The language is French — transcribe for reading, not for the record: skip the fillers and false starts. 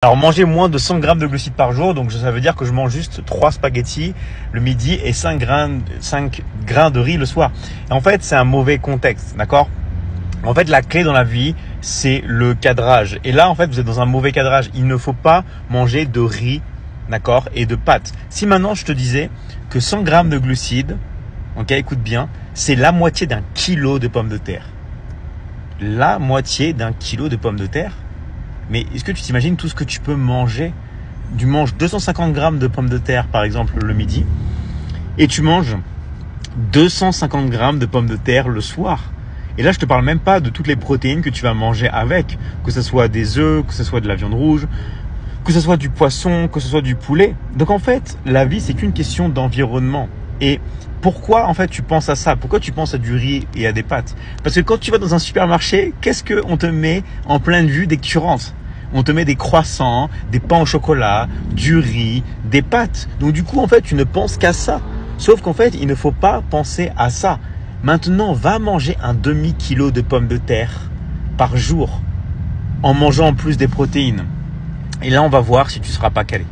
Alors manger moins de 100 grammes de glucides par jour, donc ça veut dire que je mange juste 3 spaghettis le midi et 5 grains de riz le soir. Et en fait, c'est un mauvais contexte, d'accord? En fait, la clé dans la vie, c'est le cadrage. Et là, en fait, vous êtes dans un mauvais cadrage. Il ne faut pas manger de riz, d'accord, et de pâtes. Si maintenant je te disais que 100 grammes de glucides, ok, écoute bien, c'est la moitié d'un kilo de pommes de terre. La moitié d'un kilo de pommes de terre. Mais est-ce que tu t'imagines tout ce que tu peux manger? Tu manges 250 grammes de pommes de terre, par exemple, le midi, et tu manges 250 grammes de pommes de terre le soir. Et là, je te parle même pas de toutes les protéines que tu vas manger avec, que ce soit des œufs, que ce soit de la viande rouge, que ce soit du poisson, que ce soit du poulet. Donc en fait, la vie, c'est qu'une question d'environnement. Et pourquoi en fait tu penses à ça? Pourquoi tu penses à du riz et à des pâtes? Parce que quand tu vas dans un supermarché, qu'est-ce qu'on te met en pleine vue dès que tu rentres? On te met des croissants, des pains au chocolat, du riz, des pâtes. Donc du coup, en fait, tu ne penses qu'à ça. Sauf qu'en fait, il ne faut pas penser à ça. Maintenant, va manger un demi-kilo de pommes de terre par jour en mangeant en plus des protéines. Et là, on va voir si tu ne seras pas calé.